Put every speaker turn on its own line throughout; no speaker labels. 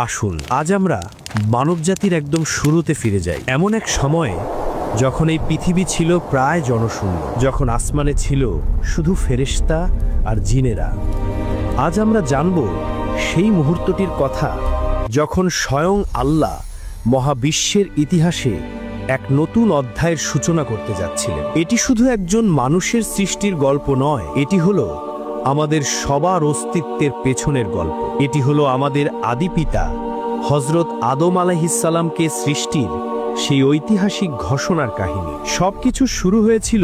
আসুন আজ আমরা মানবজাতির একদম শুরুতে ফিরে যাই, এমন এক সময়ে যখন এই পৃথিবী ছিল প্রায় জনশূন্য, যখন আসমানে ছিল শুধু ফেরেশতা আর জিনেরা। আজ আমরা জানব সেই মুহূর্তটির কথা যখন স্বয়ং আল্লাহ মহাবিশ্বের ইতিহাসে এক নতুন অধ্যায়ের সূচনা করতে যাচ্ছিলেন। এটি শুধু একজন মানুষের সৃষ্টির গল্প নয়, এটি হলো আমাদের সবার অস্তিত্বের পেছনের গল্প। এটি হলো আমাদের আদিপিতা হযরত আদম আলাইহিসসালামকে সৃষ্টির সেই ঐতিহাসিক ঘোষণার কাহিনী। সবকিছু শুরু হয়েছিল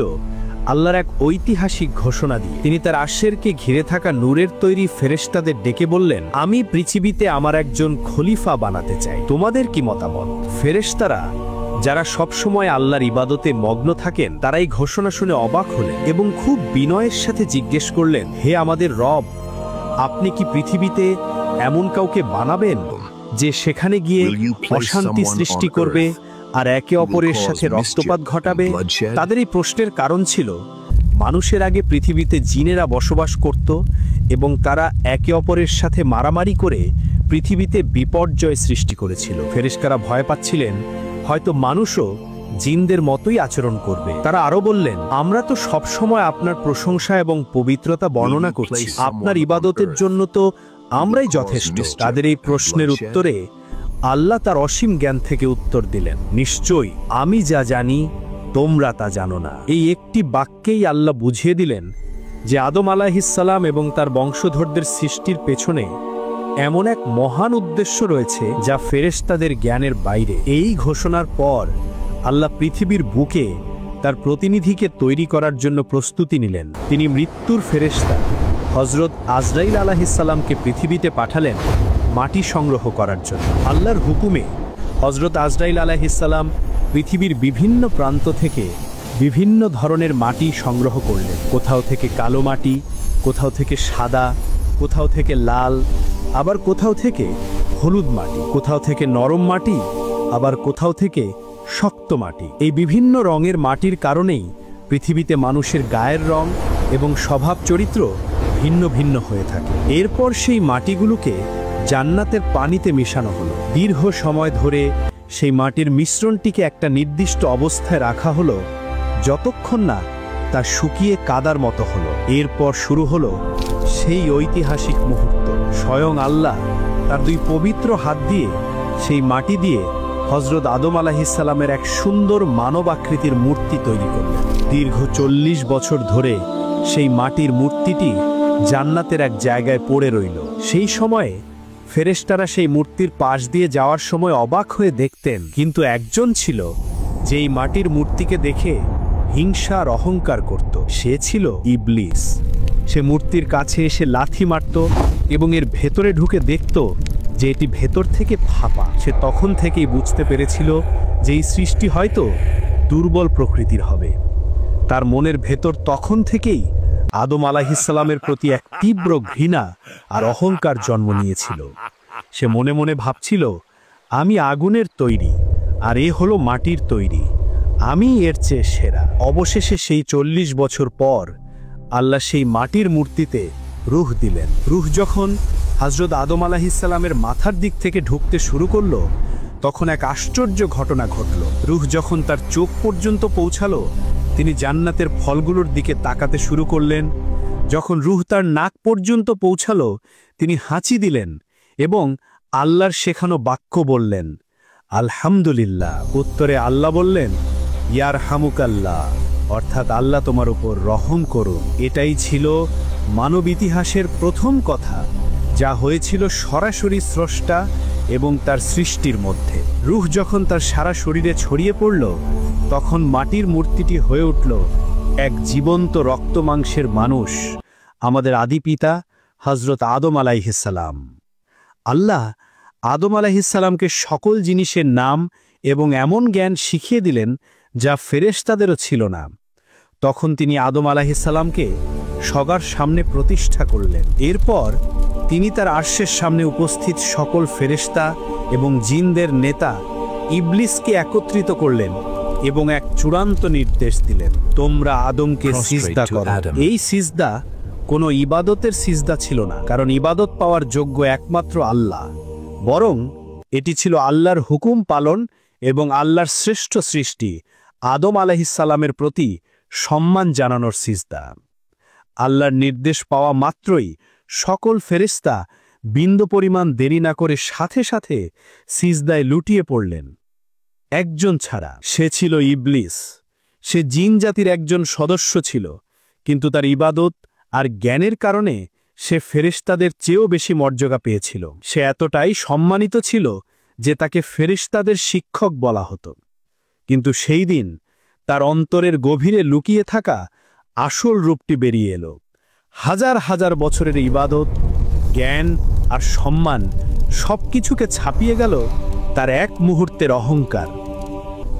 আল্লাহর এক ঐতিহাসিক ঘোষণা দিয়ে। তিনি তার আরশেরকে ঘিরে থাকা নূরের তৈরি ফেরেশতাদের ডেকে বললেন, আমি পৃথিবীতে আমার একজন খলিফা বানাতে চাই, তোমাদের কি মতামত? ফেরেশতারা যারা সবসময় আল্লাহর ইবাদতে মগ্ন থাকেন, তারা এই ঘোষণা শুনে অবাক হলেন এবং খুব বিনয়ের সাথে জিজ্ঞেস করলেন, হে আমাদের রব, আপনি কি পৃথিবীতে এমন কাউকে বানাবেন যে সেখানে গিয়ে অশান্তি সৃষ্টি করবে আর একে অপরের সাথে রক্তপাত ঘটাবে? তাদের এই প্রশ্নের কারণ ছিল, মানুষের আগে পৃথিবীতে জিনেরা বসবাস করত এবং তারা একে অপরের সাথে মারামারি করে পৃথিবীতে বিপর্যয় সৃষ্টি করেছিল। ফেরেশতারা ভয় পাচ্ছিলেন হয়তো মানুষও জিনদের মতোই আচরণ করবে। তারা আরো বললেন, আমরা তো সবসময় আপনার প্রশংসা এবং পবিত্রতা বর্ণনা করছি, আপনার ইবাদতের জন্য তো আমরাই যথেষ্ট। তাদের এই প্রশ্নের উত্তরে আল্লাহ তার অসীম জ্ঞান থেকে উত্তর দিলেন, নিশ্চয়ই আমি যা জানি তোমরা তা জানো না। এই একটি বাক্যেই আল্লাহ বুঝিয়ে দিলেন যে আদম আলাইহিসসালাম এবং তার বংশধরদের সৃষ্টির পেছনে এমন এক মহান উদ্দেশ্য রয়েছে যা ফেরেশতাদের জ্ঞানের বাইরে। এই ঘোষণার পর আল্লাহ পৃথিবীর বুকে তার প্রতিনিধিকে তৈরি করার জন্য প্রস্তুতি নিলেন। তিনি মৃত্যুর ফেরেশতা হযরত আজরাইল আলাইহিসসালামকে পৃথিবীতে পাঠালেন মাটি সংগ্রহ করার জন্য। আল্লাহর হুকুমে হযরত আজরাইল আলাইহিসসালাম পৃথিবীর বিভিন্ন প্রান্ত থেকে বিভিন্ন ধরনের মাটি সংগ্রহ করলেন। কোথাও থেকে কালো মাটি, কোথাও থেকে সাদা, কোথাও থেকে লাল, আবার কোথাও থেকে হলুদ মাটি, কোথাও থেকে নরম মাটি, আবার কোথাও থেকে শক্ত মাটি। এই বিভিন্ন রঙের মাটির কারণেই পৃথিবীতে মানুষের গায়ের রং এবং স্বভাব চরিত্র ভিন্ন ভিন্ন হয়ে থাকে। এরপর সেই মাটিগুলোকে জান্নাতের পানিতে মেশানো হলো। দীর্ঘ সময় ধরে সেই মাটির মিশ্রণটিকে একটা নির্দিষ্ট অবস্থায় রাখা হলো যতক্ষণ না তা শুকিয়ে কাদার মতো হলো। এরপর শুরু হলো সেই ঐতিহাসিক মুহূর্ত। স্বয়ং আল্লাহ তার দুই পবিত্র হাত দিয়ে সেই মাটি দিয়ে হযরত আদম আলাইহিসসালামের এক সুন্দর মানব আকৃতির মূর্তি তৈরি করলেন। দীর্ঘ 40 বছর ধরে সেই মাটির মূর্তিটি জান্নাতের এক জায়গায় পড়ে রইল। সেই সময়ে ফেরেশতারা সেই মূর্তির পাশ দিয়ে যাওয়ার সময় অবাক হয়ে দেখতেন, কিন্তু একজন ছিল যেই মাটির মূর্তিকে দেখে হিংসা আর অহংকার করত। সে ছিল ইবলিস। সে মূর্তির কাছে এসে লাথি মারত এবং এর ভেতরে ঢুকে দেখত যে এটি ভেতর থেকে ফাঁপা। সে তখন থেকেই বুঝতে পেরেছিল যে এই সৃষ্টি হয়তো দুর্বল প্রকৃতির হবে। তার মনের ভেতর তখন থেকেই আদম আলাইহিসসালামের প্রতি এক তীব্র ঘৃণা আর অহংকার জন্ম নিয়েছিল। সে মনে মনে ভাবছিল, আমি আগুনের তৈরি আর এ হলো মাটির তৈরি, আমি এর চেয়ে সেরা। অবশেষে সেই 40 বছর পর আল্লাহ সেই মাটির মূর্তিতে রূহ দিলেন। রূহ যখন হযরত আদম আলাইহিসসালামের মাথার দিক থেকে ঢুকতে শুরু করলো, তখন এক আশ্চর্য ঘটনা ঘটল। রূহ যখন তার চোখ পর্যন্ত পৌঁছালো, তিনি জান্নাতের ফলগুলোর দিকে তাকাতে শুরু করলেন। যখন রূহ তার নাক পর্যন্ত পৌঁছালো, তিনি হাঁচি দিলেন এবং আল্লাহর শেখানো বাক্য বললেন, আলহামদুলিল্লাহ। উত্তরে আল্লাহ বললেন, ইয়ারহামুকাল্লাহ, অর্থাৎ আল্লাহ তোমার উপর রহম করুন। এটাই ছিল মানব ইতিহাসের প্রথম কথা যা হয়েছিল সরাসরি স্রষ্টা এবং তার সৃষ্টির মধ্যে। রূহ যখন তার সারা শরীরে ছড়িয়ে পড়ল, তখন মাটির মূর্তিটি হয়ে উঠল এক জীবন্ত রক্ত মাংসের মানুষ, আমাদের আদিপিতা হযরত আদম আলাইহিসসালাম। আল্লাহ আদম আলাইহিসসালামকে সকল জিনিসের নাম এবং এমন জ্ঞান শিখিয়ে দিলেন যা ফেরেশতাদেরও ছিল না। তখন তিনি আদম আলাইহিসসালামকে সবার সামনে প্রতিষ্ঠা করলেন। এরপর তিনি তার আরশের সামনে উপস্থিত সকল ফেরেশতা এবং জিনদের নেতা ইবলিসকে একত্রিত করলেন এবং এক চূড়ান্ত নির্দেশ দিলেন, তোমরা আদমকে সিজদা করো। এই সিজদা কোনো ইবাদতের সিজদা ছিল না, কারণ ইবাদত পাওয়ার যোগ্য একমাত্র আল্লাহ। বরং এটি ছিল আল্লাহর হুকুম পালন এবং আল্লাহর শ্রেষ্ঠ সৃষ্টি আদম আলাইহিসসালামের প্রতি সম্মান জানানোর সিজদা। আল্লাহর নির্দেশ পাওয়া মাত্রই সকল ফেরেশতা বিন্দু পরিমাণ দেরি না করে সাথে সাথে সিজদায় লুটিয়ে পড়লেন। একজন ছাড়া, সে ছিল ইবলিস। সে জিন জাতির একজন সদস্য ছিল, কিন্তু তার ইবাদত আর জ্ঞানের কারণে সে ফেরেশতাদের চেয়েও বেশি মর্যাদা পেয়েছিল। সে এতটাই সম্মানিত ছিল যে তাকে ফেরেশতাদের শিক্ষক বলা হতো। কিন্তু সেই দিন তার অন্তরের গভীরে লুকিয়ে থাকা আসল রূপটি বেরিয়ে এলো। হাজার হাজার বছরের ইবাদত, জ্ঞান আর সম্মান সবকিছুকে ছাপিয়ে গেল তার এক মুহূর্তের অহংকার।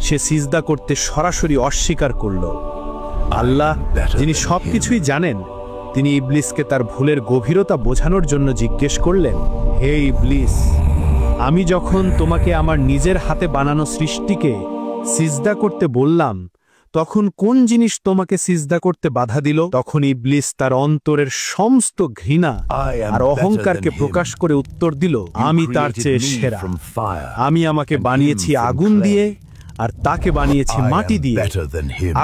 সে সিজদা করতে সরাসরি অস্বীকার করল। আল্লাহ, যিনি সবকিছুই জানেন, তিনি ইবলিসকে তার ভুলের গভীরতা বোঝানোর জন্য জিজ্ঞেস করলেন, হে ইবলিস, আমি যখন তোমাকে আমার নিজের হাতে বানানো সৃষ্টিকে সিজদা করতে বললাম, তখন কোন জিনিস তোমাকে সিজদা করতে বাধা দিল? তখন ইবলিস তার অন্তরের সমস্ত ঘৃণা আর অহংকারকে প্রকাশ করে উত্তর দিল, আমি তার চেয়ে সেরা। আমি আমাকে বানিয়েছি আগুন দিয়ে আর তাকে বানিয়েছি মাটি দিয়ে।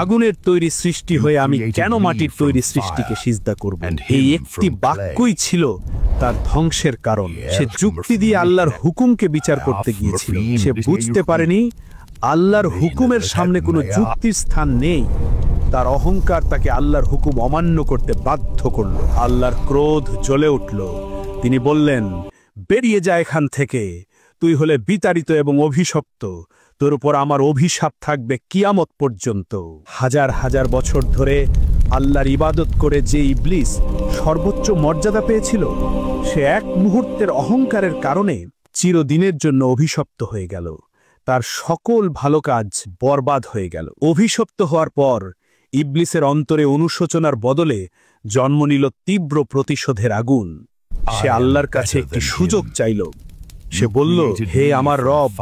আগুনের তৈরি সৃষ্টি হয়ে আমি কেন মাটির তৈরি সৃষ্টিকে সিজদা করব? এই একটি বাক্যই ছিল তার ধ্বংসের কারণ। সে যুক্তি দিয়ে আল্লাহর হুকুমকে বিচার করতে গিয়েছিল। সে বুঝতে পারেনি আল্লাহর হুকুমের সামনে কোনো যুক্তির স্থান নেই। তার অহংকার তাকে আল্লাহর হুকুম অমান্য করতে বাধ্য করল। আল্লাহর ক্রোধ জ্বলে উঠল। তিনি বললেন, বেরিয়ে যা এখান থেকে, তুই হলে বিতাড়িত এবং অভিশপ্ত। তোর উপর আমার অভিশাপ থাকবে কিয়ামত পর্যন্ত। হাজার হাজার বছর ধরে আল্লাহর ইবাদত করে যে ইবলিস সর্বোচ্চ মর্যাদা পেয়েছিল, সে এক মুহূর্তের অহংকারের কারণে চিরদিনের জন্য অভিশপ্ত হয়ে গেল। তার সকল ভালো কাজ বরবাদ হয়ে গেল। অভিশপ্ত হওয়ার পর ইবলিসের অন্তরে অনুশোচনার বদলে জন্ম নিল তীব্র প্রতিশোধের আগুন। সে আল্লাহর কাছে একটি সুযোগ চাইল। সে বলল, হে আমার রব,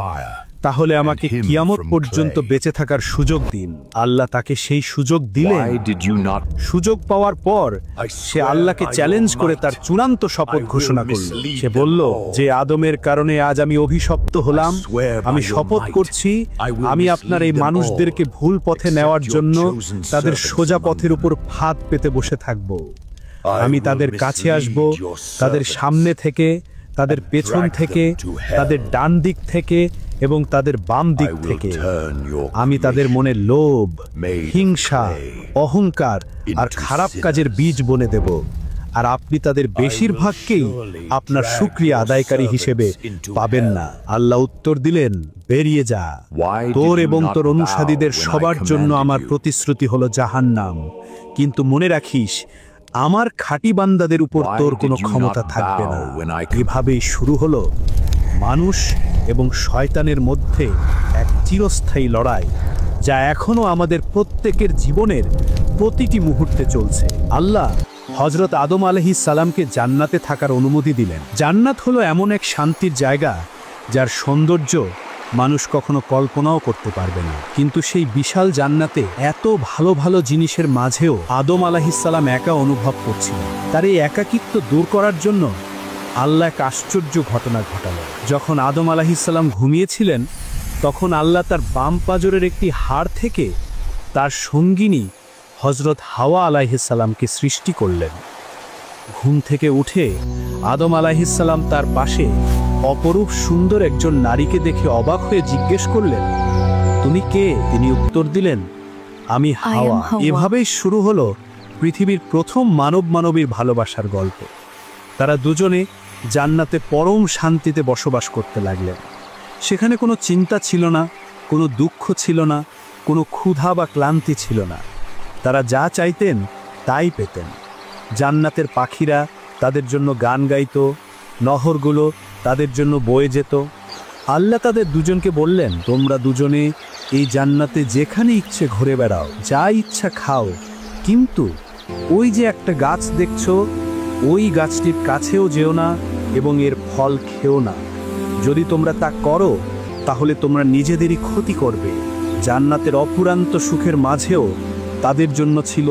তাহলে আমাকে কিয়ামত পর্যন্ত বেঁচে থাকার সুযোগ দিন। আল্লাহ তাকে সেই সুযোগ দিলেন। সুযোগ পাওয়ার পর সে আল্লাহকে চ্যালেঞ্জ করে তার চূড়ান্ত শপথ ঘোষণা করল। সে বলল, যে আদমের কারণে আজ আমি অভিশপ্ত হলাম, আমি শপথ করছি আমি আপনার এই মানুষদেরকে ভুল পথে নেওয়ার জন্য তাদের সোজা পথের উপর ফাঁদ পেতে বসে থাকব। আমি তাদের কাছে আসব, তাদের সামনে থেকে, তাদের পেছন থেকে, তাদের ডান দিক থেকে এবং তাদের বাম দিক থেকে। আমি তাদের মনে লোভ, হিংসা, অহংকার আর খারাপ কাজের বীজ বনে দেব, আর আপনি তাদের বেশিরভাগকেই আপনার শুকরিয়া আদায়কারী হিসেবে পাবেন না। আল্লাহ উত্তর দিলেন, বেরিয়ে যা। তোর এবং তোর অনুসারীদের সবার জন্য আমার প্রতিশ্রুতি হলো জাহান্নাম। কিন্তু মনে রাখিস, আমার খাঁটি বান্দাদের উপর তোর কোনো ক্ষমতা থাকবে না। এভাবেই শুরু হলো মানুষ এবং শয়তানের মধ্যে এক চিরস্থায়ী লড়াই, যা এখনো আমাদের প্রত্যেকের জীবনের প্রতিটি মুহূর্তে চলছে। আল্লাহ হযরত আদম আলাইহিসসালামকে জান্নাতে থাকার অনুমতি দিলেন। জান্নাত হলো এমন এক শান্তির জায়গা যার সৌন্দর্য মানুষ কখনো কল্পনাও করতে পারবে না। কিন্তু সেই বিশাল জান্নাতে এত ভালো ভালো জিনিসের মাঝেও আদম আলাইহিসসালাম একা অনুভব করছিলেন। তার এই একাকিত্ব দূর করার জন্য আল্লাহ এক আশ্চর্য ঘটনা ঘটালেন। যখন আদম আলাইহিসসালাম ঘুমিয়েছিলেন, তখন আল্লাহ তার বাম পাজরের একটি হাড় থেকে তার সঙ্গিনী হযরত হাওয়া আলাইহিসসালামকে সৃষ্টি করলেন। ঘুম থেকে উঠে আদম আলাইহিসসালাম তার পাশে অপরূপ সুন্দর একজন নারীকে দেখে অবাক হয়ে জিজ্ঞেস করলেন, তুমি কে? তিনি উত্তর দিলেন, আমি হাওয়া। এভাবেই শুরু হলো পৃথিবীর প্রথম মানব মানবীর ভালোবাসার গল্প। তারা দুজনে জান্নাতে পরম শান্তিতে বসবাস করতে লাগলেন। সেখানে কোনো চিন্তা ছিল না, কোনো দুঃখ ছিল না, কোনো ক্ষুধা বা ক্লান্তি ছিল না। তারা যা চাইতেন তাই পেতেন। জান্নাতের পাখিরা তাদের জন্য গান গাইত, নহরগুলো তাদের জন্য বয়ে যেত। আল্লাহ তাদের দুজনকে বললেন, তোমরা দুজনে এই জান্নাতে যেখানে ইচ্ছে ঘুরে বেড়াও, যা ইচ্ছা খাও, কিন্তু ওই যে একটা গাছ দেখছো, ওই গাছটির কাছেও যেও না এবং এর ফল খেও না। যদি তোমরা তা করো তাহলে তোমরা নিজেদেরই ক্ষতি করবে। জান্নাতের অপুরান্ত সুখের মাঝেও তাদের জন্য ছিল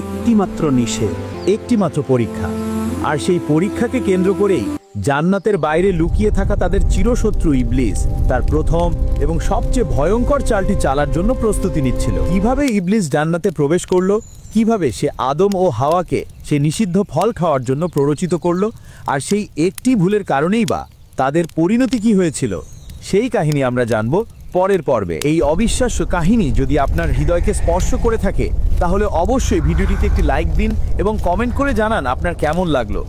একটিমাত্র নিষেধ, একটিমাত্র পরীক্ষা। আর সেই পরীক্ষাকে কেন্দ্র করেই
জান্নাতের বাইরে লুকিয়ে থাকা তাদের চিরশত্রু ইবলিস তার প্রথম এবং সবচেয়ে ভয়ঙ্কর চালটি চালার জন্য প্রস্তুতি নিচ্ছিল। কিভাবে ইবলিস জান্নাতে প্রবেশ করলো, কিভাবে সে আদম ও হাওয়াকে সেই নিষিদ্ধ ফল খাওয়ার জন্য প্ররোচিত করলো, আর সেই একটি ভুলের কারণেই বা তাদের পরিণতি কি হয়েছিল, সেই কাহিনী আমরা জানব পরের পর্বে। এই অবিশ্বাস্য কাহিনী যদি আপনার হৃদয়কে স্পর্শ করে থাকে তাহলে অবশ্যই ভিডিওটিতে একটি লাইক দিন এবং কমেন্ট করে জানান আপনার কেমন লাগলো।